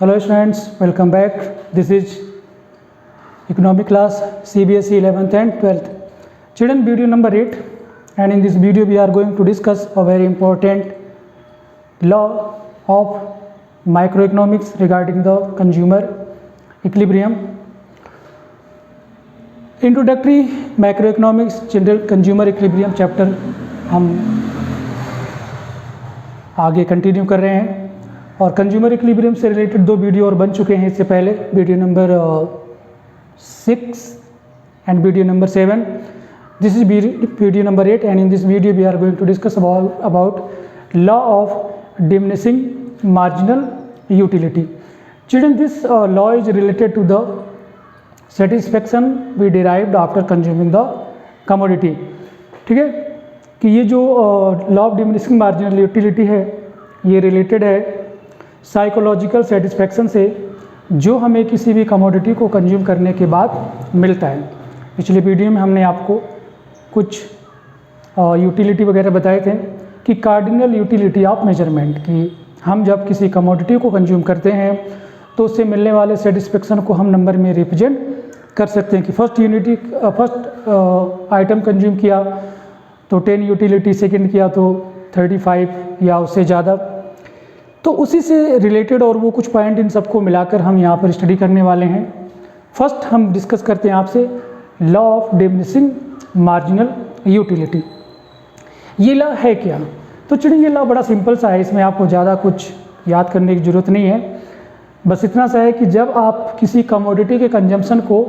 Hello students, welcome back. This is economic class CBSE 11th and 12th. Children, video number 8, and in this video we are going to discuss a very important law of microeconomics regarding the consumer equilibrium. Introductory macroeconomics general consumer equilibrium chapter हम आगे continue कर रहे हैं और consumer equilibrium से related 2 video और बन चुके हैं इससे पहले, video number 6 and video number 7. This is video number 8 and in this video we are going to discuss about law of diminishing marginal utility. Children, this law is related to the satisfaction we derived after consuming the commodity. ठीक है कि ये जो law of diminishing marginal utility है ये related है psychological satisfaction से जो हमें किसी भी कमोडिटी को कंज्यूम करने के बाद मिलता है. पिछले वीडियो में हमने आपको कुछ यूटिलिटी वगैरह बताए थे कि कार्डिनल यूटिलिटी ऑफ मेजरमेंट, कि हम जब किसी कमोडिटी को कंज्यूम करते हैं तो उससे मिलने वाले सेटिस्फेक्शन को हम नंबर में रिप्रेजेंट कर सकते हैं कि फर्स्ट आइटम कंज्यूम किया तो 10 यूटिलिटी, सेकंड किया तो 35 या उससे ज़्यादा. तो उसी से रिलेटेड और वो कुछ पॉइंट इन सबको मिलाकर हम यहाँ पर स्टडी करने वाले हैं. फर्स्ट हम डिस्कस करते हैं आपसे law of diminishing marginal utility. ये लॉ है क्या? तो चलिए ये लॉ बड़ा सिंपल सा है, इसमें आपको ज़्यादा कुछ याद करने की ज़रूरत नहीं है. बस इतना सा है कि जब आप किसी कमोडिटी के कंजम्पशन को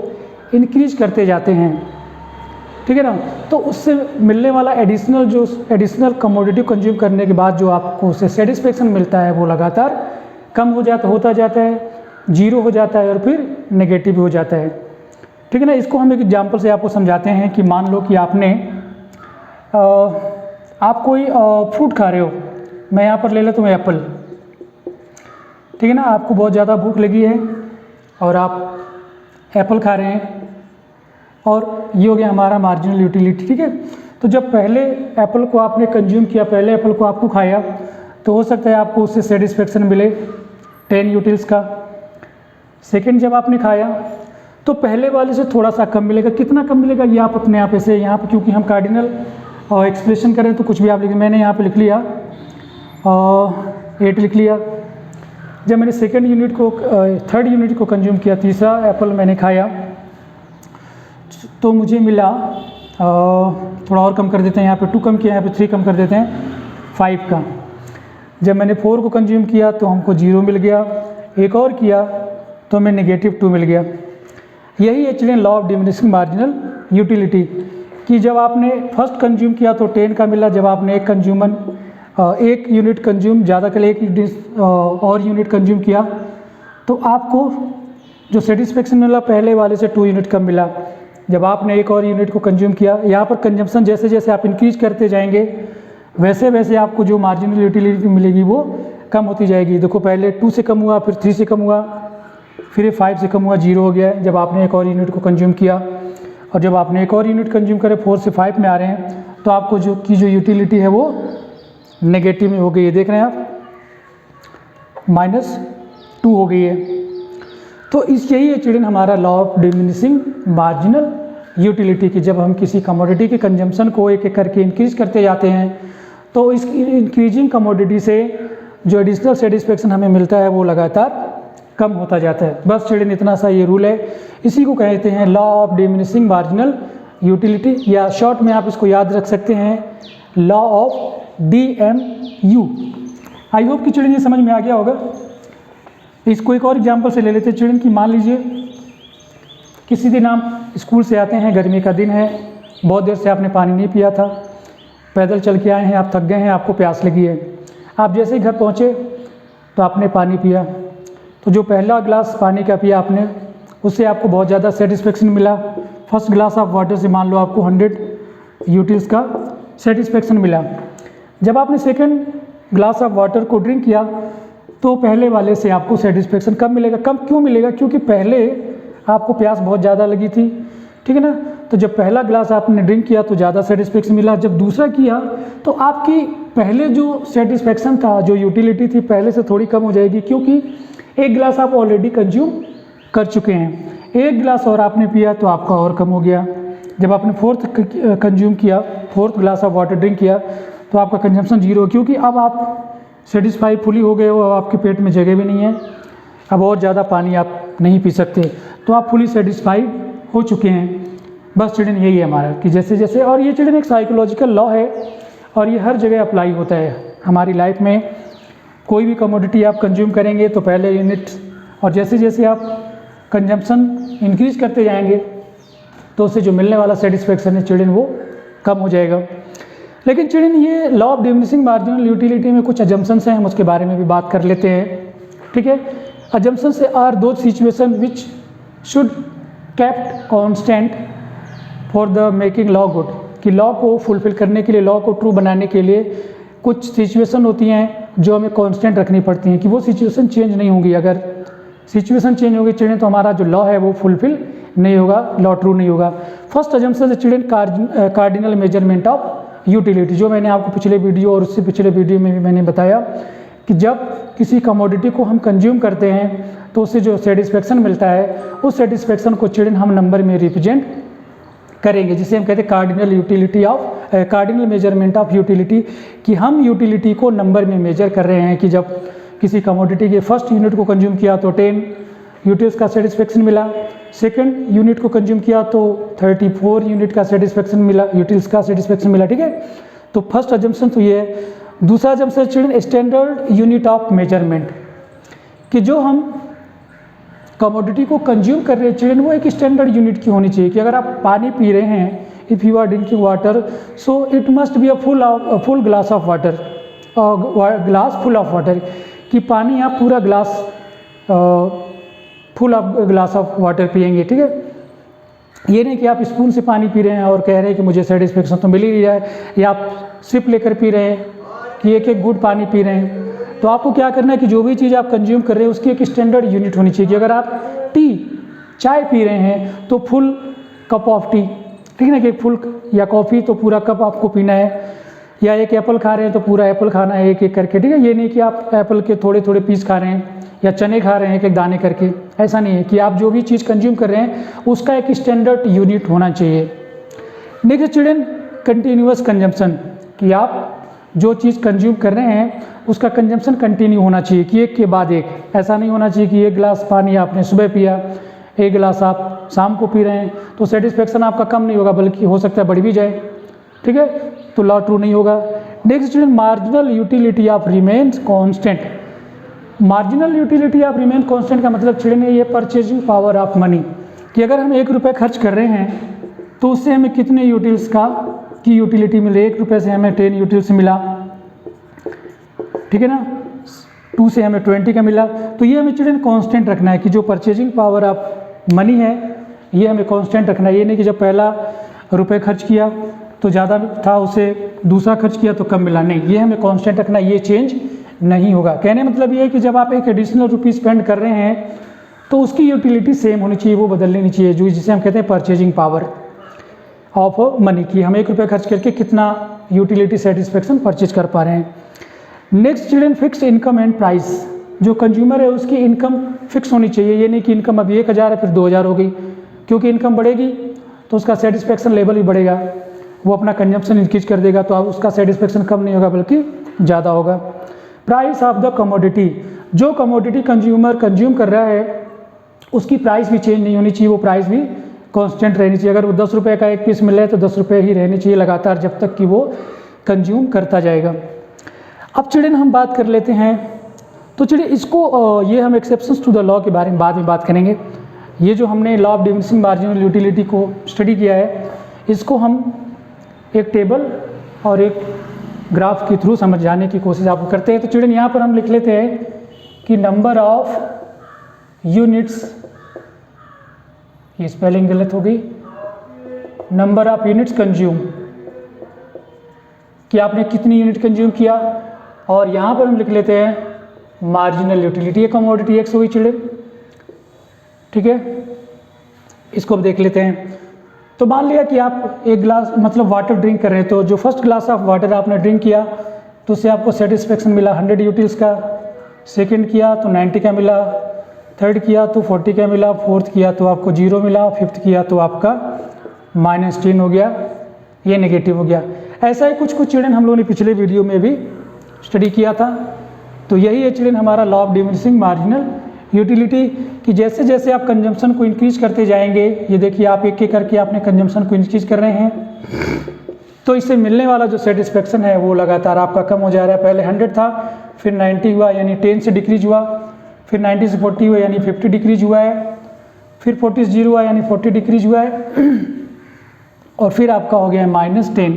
इंक्रीज करते जाते हैं, ठीक है ना, तो उससे मिलने वाला एडिशनल कमोडिटी कंज्यूम करने के बाद जो आपको उससे सेटिस्फेक्शन मिलता है वो लगातार कम होता जाता है, जीरो हो जाता है और फिर नेगेटिव हो जाता है. ठीक है ना. इसको हम एक एग्जांपल से आपको समझाते हैं कि मान लो कि आप कोई फ्रूट खा रहे हो. मैं यहाँ पर ले लेता हूँ एप्पल. ठीक है ना. आपको बहुत ज़्यादा भूख लगी है और आप एप्पल खा रहे हैं और ये हो गया हमारा मार्जिनल यूटिलिटी. ठीक है. तो जब पहले एप्पल को आपने कंज्यूम किया, पहले एप्पल को आपको खाया, तो हो सकता है आपको उससे सेटिस्फेक्शन मिले 10 यूटिल्स का. सेकंड जब आपने खाया तो पहले वाले से थोड़ा सा कम मिलेगा. कितना कम मिलेगा ये आप अपने आप ऐसे यहाँ पर, क्योंकि हम कार्डिनल एक्सप्रेशन करें तो कुछ भी आप लिख, मैंने यहाँ पर लिख लिया 8 लिख लिया. जब मैंने थर्ड यूनिट को कंज्यूम किया, तीसरा एप्पल मैंने खाया, तो मुझे मिला थोड़ा और कम कर देते हैं, यहाँ पे 2 कम किया, यहाँ पे 3 कम कर देते हैं 5 का. जब मैंने 4 को कंज्यूम किया तो हमको 0 मिल गया. एक और किया तो हमें -2 मिल गया. यही actually law of diminishing marginal utility कि जब आपने फर्स्ट कंज्यूम किया तो 10 का मिला. जब आपने एक यूनिट कंज्यूम ज़्यादा कर एक और यूनिट कंज्यूम किया तो आपको जो सेटिस्फेक्शन मिला पहले वाले से 2 यूनिट कम मिला. जब आपने एक और यूनिट को कंज्यूम किया, यहाँ पर कंजम्पशन जैसे जैसे आप इंक्रीज करते जाएंगे वैसे वैसे आपको जो मार्जिनल यूटिलिटी मिलेगी वो कम होती जाएगी. देखो पहले 2 से कम हुआ, फिर 3 से कम हुआ, फिर 5 से कम हुआ, 0 हो गया जब आपने एक और यूनिट को कंज्यूम किया. और जब आपने एक और यूनिट कंज्यूम करे 4 से 5 में आ रहे हैं तो आपको जो यूटिलिटी है वो नेगेटिव में हो गई है. देख रहे हैं आप -2 हो गई है. तो यही है चिल्ड्रन हमारा law of diminishing marginal utility कि जब हम किसी कमोडिटी के कंजम्पशन को एक एक करके इंक्रीज करते जाते हैं तो इस इंक्रीजिंग कमोडिटी से जो एडिशनल सेटिस्फेक्शन हमें मिलता है वो लगातार कम होता जाता है. बस चिल्ड्रन इतना सा ये रूल है. इसी को कहते हैं law of diminishing marginal utility, या शॉर्ट में आप इसको याद रख सकते हैं law of DMU. I hope कि चिल्ड्रन ये समझ में आ गया होगा. इसको एक और एग्जाम्पल से ले लेते हैं चिल्ड्रन कि मान लीजिए किसी दिन आप स्कूल से आते हैं, गर्मी का दिन है, बहुत देर से आपने पानी नहीं पिया था, पैदल चल के आए हैं, आप थक गए हैं, आपको प्यास लगी है. आप जैसे ही घर पहुँचे तो आपने पानी पिया. तो जो पहला ग्लास पानी का पिया आपने, उससे आपको बहुत ज़्यादा सेटिस्फेक्शन मिला. फर्स्ट ग्लास ऑफ वाटर से मान लो आपको 100 यूटिल्स का सेटिस्फेक्शन मिला. जब आपने सेकेंड ग्लास ऑफ वाटर को ड्रिंक किया तो पहले वाले से आपको सेटिस्फेक्शन कम मिलेगा. कम क्यों मिलेगा? क्योंकि पहले आपको प्यास बहुत ज़्यादा लगी थी. ठीक है ना. तो जब पहला ग्लास आपने ड्रिंक किया तो ज़्यादा सेटिस्फेक्शन मिला. जब दूसरा किया तो आपकी पहले जो सेटिस्फेक्शन था, जो यूटिलिटी थी, पहले से थोड़ी कम हो जाएगी, क्योंकि 1 गिलास आप ऑलरेडी कंज्यूम कर चुके हैं, 1 गिलास और आपने पिया तो आपका और कम हो गया। जब आपने 4th कंज्यूम किया, 4th glass of water drink किया तो आपका कंजम्पशन 0, क्योंकि अब आप सेटिस्फाई फुली हो गए हो, अब आपके पेट में जगह भी नहीं है, अब और ज़्यादा पानी आप नहीं पी सकते, तो आप फुली सेटिस्फाइड हो चुके हैं। बस चिल्ड्रन यही है हमारा कि जैसे जैसे, और ये चिल्ड्रन एक साइकोलॉजिकल लॉ है और ये हर जगह अप्लाई होता है हमारी लाइफ में। कोई भी कमोडिटी आप कंज्यूम करेंगे तो पहले यूनिट, और जैसे जैसे आप कंजम्पशन इंक्रीज करते जाएंगे तो उससे जो मिलने वाला सेटिस्फेक्शन है चिल्ड्रन वो कम हो जाएगा। लेकिन चिल्ड्रन ये law of diminishing marginal utility में कुछ अजम्पशंस हैं, हम उसके बारे में भी बात कर लेते हैं। ठीक है, अजम्पशंस आर दो situation which should kept constant for the making law good, कि लॉ को फुलफिल करने के लिए, लॉ को ट्रू बनाने के लिए कुछ सिचुएशन होती हैं जो हमें कांस्टेंट रखनी पड़ती हैं, कि वो सिचुएशन चेंज नहीं होंगी। अगर सिचुएशन चेंज होगी चिल्ड्रन तो हमारा जो लॉ है वो फुलफिल नहीं होगा, लॉ ट्रू नहीं होगा। फर्स्ट अजम्पशन है children cardinal measurement of utility, जो मैंने आपको पिछले वीडियो और उससे पिछले वीडियो में भी मैंने बताया कि जब किसी कमोडिटी को हम कंज्यूम करते हैं तो उससे जो सेटिस्फेक्शन मिलता है उस सेटिस्फेक्शन को चिल्ड्रन हम नंबर में रिप्रेजेंट करेंगे, जिसे हम कहते हैं cardinal utility of cardinal measurement of utility, कि हम यूटिलिटी को नंबर में मेजर कर रहे हैं कि जब किसी कमोडिटी के फर्स्ट यूनिट को कंज्यूम किया तो 10 यूटिल्स का सेटिस्फेक्शन मिला, सेकंड यूनिट को कंज्यूम किया तो 34 यूनिट का सेटिस्फेक्शन मिला, यूटिल्स का सेटिस्फेक्शन मिला। ठीक है, तो फर्स्ट अजम्पशन तो ये है। दूसरा assumption children standard unit of measurement, कि जो हम कमोडिटी को कंज्यूम कर रहे हैं चिल्ड्रन वो एक स्टैंडर्ड यूनिट की होनी चाहिए, कि अगर आप पानी पी रहे हैं, if you are drinking water so it must be a full glass of water, glass full of water, कि पानी आप पूरा glass full of glass of water पिएंगे। ठीक है, ये नहीं कि आप स्पून से पानी पी रहे हैं और कह रहे हैं कि मुझे सेटिस्फेक्शन तो मिल ही नहीं रहा है, या आप सिप लेकर पी रहे हैं कि एक एक गुड पानी पी रहे हैं। तो आपको क्या करना है कि जो भी चीज़ आप कंज्यूम कर रहे हैं उसकी एक स्टैंडर्ड यूनिट होनी चाहिए, कि अगर आप चाय पी रहे हैं तो फुल कप ऑफ टी, ठीक है ना, कि फुल, या कॉफ़ी तो पूरा कप आपको पीना है, या एक एप्पल खा रहे हैं तो पूरा एप्पल खाना है एक एक करके। ठीक है, ये नहीं कि आप एप्पल के थोड़े थोड़े पीस खा रहे हैं या चने खा रहे हैं एक एक दाने करके, ऐसा नहीं है, कि आप जो भी चीज़ कंज्यूम कर रहे हैं उसका एक स्टैंडर्ड यूनिट होना चाहिए। नेक्स्ट चिल्ड्रन कंटिन्यूअस कंजम्पशन, कि आप जो चीज़ कंज्यूम कर रहे हैं उसका कंजम्पशन कंटिन्यू होना चाहिए, कि एक के बाद एक, ऐसा नहीं होना चाहिए कि 1 गिलास पानी आपने सुबह पिया, 1 गिलास आप शाम को पी रहे हैं, तो सेटिस्फेक्शन आपका कम नहीं होगा बल्कि हो सकता है बढ़ भी जाए। ठीक है, तो लॉ ट्रू नहीं होगा। Next children marginal utility of remains constant, marginal utility of remain constant का मतलब चिल्ड्रन है ये परचेजिंग पावर ऑफ मनी, कि अगर हम 1 रुपये खर्च कर रहे हैं तो उससे हमें कितने यूटिल्स की यूटिलिटी मिले, 1 रुपये से हमें 10 यूटिल्स मिला, ठीक है ना, 2 से हमें 20 का मिला, तो ये हमें चिल्ड्रन कांस्टेंट रखना है कि जो परचेजिंग पावर ऑफ मनी है ये हमें कांस्टेंट रखना है। ये नहीं कि जब पहला रुपये खर्च किया तो ज़्यादा था, उसे दूसरा खर्च किया तो कम मिला, नहीं, ये हमें कांस्टेंट रखना, ये चेंज नहीं होगा। कहने मतलब ये है कि जब आप एक एडिशनल रुपी स्पेंड कर रहे हैं तो उसकी यूटिलिटी सेम होनी चाहिए, वो बदलनी नहीं चाहिए, जो जिसे हम कहते हैं परचेजिंग पावर ऑफ मनी, की हम 1 रुपये खर्च करके कितना यूटिलिटी सेटिस्फेक्शन परचेज कर पा रहे हैं। Next children fixed income and price, जो कंज्यूमर है उसकी इनकम फिक्स होनी चाहिए, ये नहीं कि इनकम अभी 1000 है फिर 2000 हो गई, क्योंकि इनकम बढ़ेगी तो उसका सेटिस्फेक्शन लेवल भी बढ़ेगा, वो अपना कंजम्पशन इंक्रीज कर देगा, तो अब उसका सेटिस्फेक्शन कम नहीं होगा बल्कि ज़्यादा होगा। प्राइस ऑफ द कमोडिटी, जो कमोडिटी कंज्यूमर कंज्यूम कर रहा है उसकी प्राइस भी चेंज नहीं होनी चाहिए, वो प्राइस भी कांस्टेंट रहनी चाहिए। अगर वो 10 रुपये का एक पीस मिल रहा है तो 10 रुपये ही रहनी चाहिए लगातार, जब तक कि वो कंज्यूम करता जाएगा। अब चिल्ड्रन हम बात कर लेते हैं, तो चिल्ड्रन इसको ये हम एक्सेप्शंस टू द लॉ के बारे में बाद में बात करेंगे। ये जो हमने law of diminishing marginal utility को स्टडी किया है, इसको हम एक टेबल और एक ग्राफ के थ्रू समझाने की कोशिश आपको करते हैं। तो चिल्ड्रन यहाँ पर हम लिख लेते हैं कि नंबर ऑफ यूनिट्स, ये स्पेलिंग गलत हो गई, नंबर ऑफ यूनिट्स कंज्यूम, कि आपने कितनी यूनिट कंज्यूम किया, और यहाँ पर हम लिख लेते हैं मार्जिनल यूटिलिटी, ये कमोडिटी एक्स हो गई चिल्ड्रन, ठीक है। इसको हम देख लेते हैं। तो मान लिया कि आप 1 गिलास मतलब वाटर ड्रिंक कर रहे हैं, तो जो फर्स्ट ग्लास ऑफ वाटर आपने ड्रिंक किया तो उससे आपको सेटिस्फेक्शन मिला 100 यूटिल्स का, सेकंड किया तो 90 का मिला, थर्ड किया तो 40 का मिला, फोर्थ किया तो आपको 0 मिला, फिफ्थ किया तो आपका -10 हो गया, ये नेगेटिव हो गया। ऐसा ही कुछ चिल्ड्रन हम लोगों ने पिछले वीडियो में भी स्टडी किया था। तो यही है चिल्ड्रन हमारा law of diminishing marginal utility, कि जैसे जैसे आप कंजम्पशन को इंक्रीज करते जाएंगे, ये देखिए आप एक एक करके आपने कंजम्पशन को इंक्रीज कर रहे हैं, तो इससे मिलने वाला जो सेटिस्फेक्शन है वो लगातार आपका कम हो जा रहा है। पहले 100 था, फिर 90 हुआ यानी 10 से डिक्रीज हुआ, फिर 90 से 40 हुआ यानी 50 डिक्रीज हुआ है, फिर 40 से 0 हुआ यानी 40 डिक्रीज हुआ है, और फिर आपका हो गया है -10।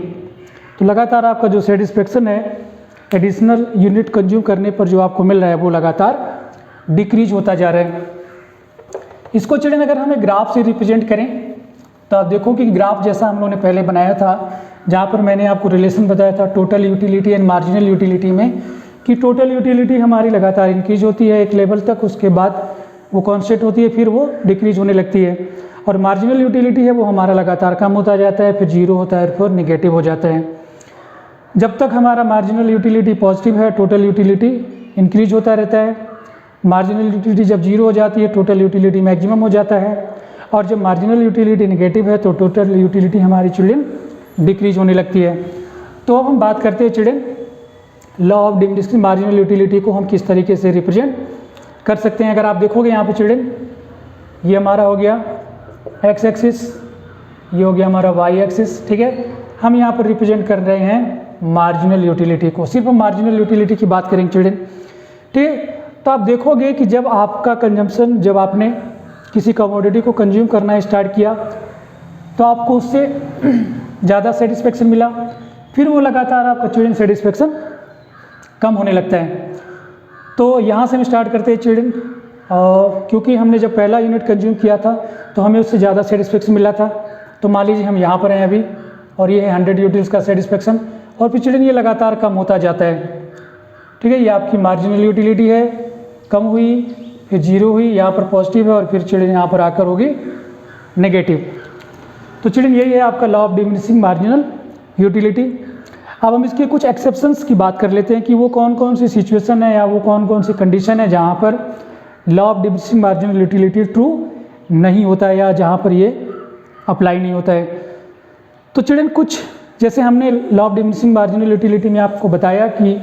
तो लगातार आपका जो सेटिस्फेक्शन है एडिशनल यूनिट कंज्यूम करने पर जो आपको मिल रहा है वो लगातार डिक्रीज होता जा रहा है। इसको चिल्ड्रन अगर हमें ग्राफ से रिप्रेजेंट करें तो आप देखो कि ग्राफ जैसा हम लोगों ने पहले बनाया था, जहाँ पर मैंने आपको रिलेशन बताया था total utility and marginal utility में, कि टोटल यूटिलिटी हमारी लगातार इंक्रीज होती है एक लेवल तक, उसके बाद वो कॉन्स्टेंट होती है, फिर वो डिक्रीज होने लगती है, और मार्जिनल यूटिलिटी है वो हमारा लगातार कम होता जाता है, फिर 0 होता है, फिर नेगेटिव हो जाता है। जब तक हमारा मार्जिनल यूटिलिटी पॉजिटिव है टोटल यूटिलिटी इंक्रीज होता रहता है, मार्जिनल यूटिलिटी जब 0 हो जाती है टोटल यूटिलिटी मैक्सिमम हो जाता है, और जब मार्जिनल यूटिलिटी नेगेटिव है तो टोटल यूटिलिटी हमारी चिल्ड्रन डिक्रीज होने लगती है। तो अब हम बात करते हैं children law of diminishing marginal utility को हम किस तरीके से रिप्रेजेंट कर सकते हैं। अगर आप देखोगे यहाँ पे चिल्ड्रन, ये हमारा हो गया x एक्सिस, ये हो गया हमारा y एक्सिस, ठीक है। हम यहाँ पर रिप्रेजेंट कर रहे हैं मार्जिनल यूटिलिटी को, सिर्फ हम मार्जिनल यूटिलिटी की बात करेंगे चिल्ड्रन, ठीक है। तो आप देखोगे कि जब आपका कंजम्पशन, जब आपने किसी कमोडिटी को कंज्यूम करना स्टार्ट किया तो आपको उससे ज़्यादा सेटिस्फेक्शन मिला, फिर वो लगातार आपका चिल्ड्रन सेटिस्फेक्शन कम होने लगता है। तो यहाँ से हम स्टार्ट करते हैं चिल्ड्रन, क्योंकि हमने जब पहला यूनिट कंज्यूम किया था तो हमें उससे ज़्यादा सेटिस्फेक्शन मिला था। तो मान लीजिए हम यहाँ पर हैं अभी, और ये है 100 यूटिल्स का सेटिस्फेक्शन, और फिर चिल्ड्रन ये लगातार कम होता जाता है, ठीक है। ये आपकी मार्जिनल यूटिलिटी है, कम हुई, फिर 0 हुई, यहाँ पर पॉजिटिव है, और फिर चिल्ड्रन यहाँ पर आकर होगी नेगेटिव। तो चिल्ड्रन यही है आपका law of diminishing marginal utility. अब हम इसके कुछ एक्सेप्शंस की बात कर लेते हैं कि वो कौन कौन सी सिचुएशन है या वो कौन कौन सी कंडीशन है जहाँ पर law of diminishing marginal utility true नहीं होता है या जहाँ पर ये अप्लाई नहीं होता है। तो चिल्ड्रन कुछ, जैसे हमने law of diminishing marginal utility में आपको बताया कि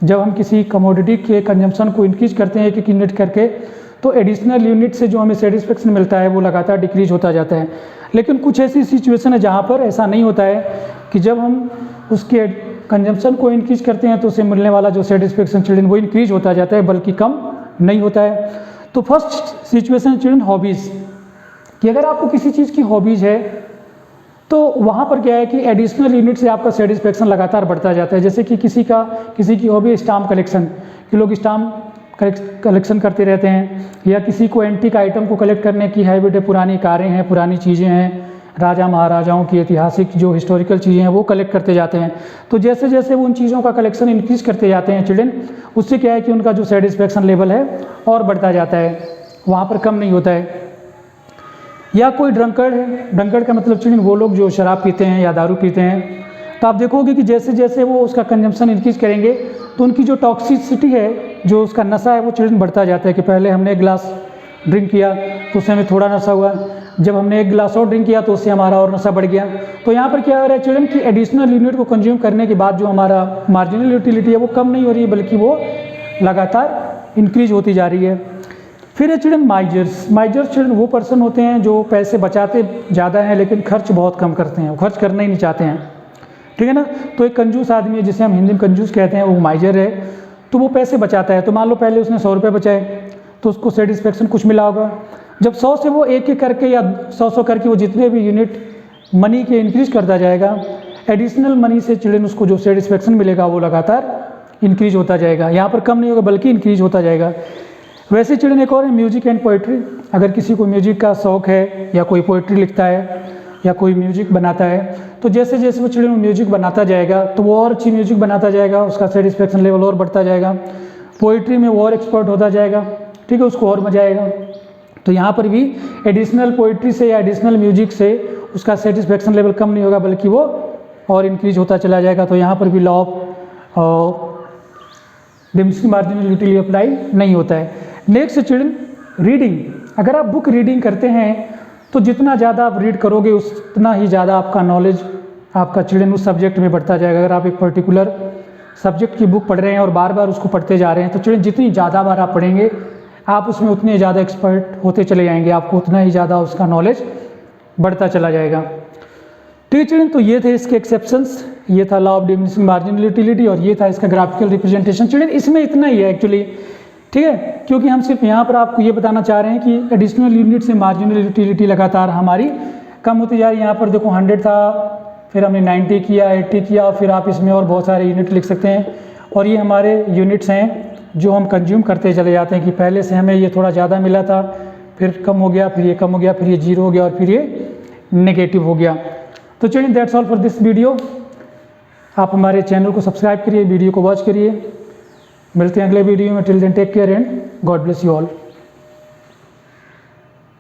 जब हम किसी कमोडिटी के कंजम्पशन को इंक्रीज करते हैं एक एक यूनिट करके, तो एडिशनल यूनिट से जो हमें सेटिस्फेक्शन मिलता है वो लगातार डिक्रीज होता जाता है। लेकिन कुछ ऐसी सिचुएशन है जहाँ पर ऐसा नहीं होता है कि जब हम उसके कंजम्पशन को इंक्रीज करते हैं तो उससे मिलने वाला जो सेटिस्फेक्शन चिल्ड्रन वो इंक्रीज होता जाता है, बल्कि कम नहीं होता है। तो फर्स्ट सिचुएशन चिल्ड्रन हॉबीज़, कि अगर आपको किसी चीज़ की हॉबीज़ है तो वहाँ पर क्या है कि एडिशनल यूनिट से आपका सेटिस्फेक्शन लगातार बढ़ता जाता है। जैसे कि किसी की हॉबी स्टाम्प कलेक्शन, कि लोग स्टाम्प कलेक्शन करते रहते हैं, या किसी को एंटीक आइटम को कलेक्ट करने की हैबिट है, पुरानी कारें हैं, पुरानी चीज़ें हैं, राजा महाराजाओं की ऐतिहासिक जो हिस्टोरिकल चीज़ें हैं वो कलेक्ट करते जाते हैं। तो जैसे जैसे वो उन चीज़ों का कलेक्शन इंक्रीज करते जाते हैं चिल्ड्रन, उससे क्या है कि उनका जो सेटिस्फेक्शन लेवल है और बढ़ता जाता है, वहाँ पर कम नहीं होता है। या कोई ड्रंकर्ड है, ड्रंकर्ड का मतलब चिल्ड्रन वो लोग जो शराब पीते हैं या दारू पीते हैं, तो आप देखोगे कि जैसे जैसे वो उसका कंजम्पशन इंक्रीज करेंगे तो उनकी जो टॉक्सिसिटी है, जो उसका नशा है वो चिल्ड्रन बढ़ता जाता है। कि पहले हमने 1 गिलास ड्रिंक किया तो उससे हमें थोड़ा नशा हुआ, जब हमने 1 गिलास और ड्रिंक किया तो उससे हमारा और नशा बढ़ गया। तो यहाँ पर क्या हो रहा है चिल्ड्रन कि एडिशनल यूनिट को कंज्यूम करने के बाद जो हमारा मार्जिनल यूटिलिटी है वो कम नहीं हो रही है, बल्कि वो लगातार इंक्रीज होती जा रही है। फिर है चिल्ड्रन माइजर्स। माइजर्स चिल्ड्रन वो पर्सन होते हैं जो पैसे बचाते ज़्यादा हैं लेकिन खर्च बहुत कम करते हैं, वो खर्च करना ही नहीं चाहते हैं, ठीक है ना। तो एक कंजूस आदमी है जिसे हम हिंदी में कंजूस कहते हैं, वो माइजर है, तो वो पैसे बचाता है। तो मान लो पहले उसने 100 रुपये बचाए तो उसको सेटिस्फेक्शन कुछ मिला होगा। जब 100 से वो एक एक करके या 100 करके वो जितने भी यूनिट मनी के इंक्रीज करता जाएगा, एडिशनल मनी से चिल्ड्रन उसको जो सेटिस्फेक्शन मिलेगा वो लगातार इंक्रीज होता जाएगा, यहाँ पर कम नहीं होगा बल्कि इंक्रीज होता जाएगा। वैसे चिल्ड्रन एक और है म्यूजिक एंड पोइट्री। अगर किसी को म्यूजिक का शौक़ है या कोई पोइट्री लिखता है या कोई म्यूजिक बनाता है, तो जैसे जैसे वो चिल्ड्रन म्यूजिक बनाता जाएगा तो वो और अच्छी म्यूजिक बनाता जाएगा, उसका सेटिस्फेक्शन लेवल और बढ़ता जाएगा, पोइट्री में वो और एक्सपर्ट होता जाएगा, ठीक है, उसको और मजा आएगा। तो यहाँ पर भी एडिशनल पोइट्री से या एडिशनल म्यूजिक से उसका सेटिस्फेक्शन लेवल कम नहीं होगा बल्कि वो और इंक्रीज होता चला जाएगा। तो यहाँ पर भी law of diminishing marginal utility apply नहीं होता है। Next children, reading. अगर आप बुक रीडिंग करते हैं तो जितना ज़्यादा आप रीड करोगे उतना ही ज़्यादा आपका नॉलेज आपका चिल्ड्रन उस सब्जेक्ट में बढ़ता जाएगा। अगर आप एक पर्टिकुलर सब्जेक्ट की बुक पढ़ रहे हैं और बार बार उसको पढ़ते जा रहे हैं तो चिल्ड्रन जितनी ज़्यादा बार आप पढ़ेंगे आप उसमें उतने ज़्यादा एक्सपर्ट होते चले जाएंगे, आपको उतना ही ज़्यादा उसका नॉलेज बढ़ता चला जाएगा। ठीक है चिल्ड्रन, तो ये थे इसके एक्सेप्शंस, ये था law of diminishing marginal utility और ये था इसका ग्राफिकल रिप्रेजेंटेशन। चिल्ड्रन इसमें इतना ही है एक्चुअली, ठीक है, क्योंकि हम सिर्फ यहाँ पर आपको ये बताना चाह रहे हैं कि एडिशनल यूनिट से मार्जिनल यूटिलिटी लगातार हमारी कम होती जा रही है। यहाँ पर देखो 100 था, फिर हमने 90 किया, 80 किया और फिर आप इसमें और बहुत सारे यूनिट लिख सकते हैं। और ये हमारे यूनिट्स हैं जो हम कंज्यूम करते चले जाते हैं कि पहले से हमें ये थोड़ा ज़्यादा मिला था, फिर कम हो गया, फिर ये कम हो गया, फिर ये 0 हो गया और फिर ये नेगेटिव हो गया। तो चलिए that's all for this video. आप हमारे चैनल को सब्सक्राइब करिए, वीडियो को वॉच करिए। मिलते हैं अगले वीडियो में। Till then take care and God bless you all.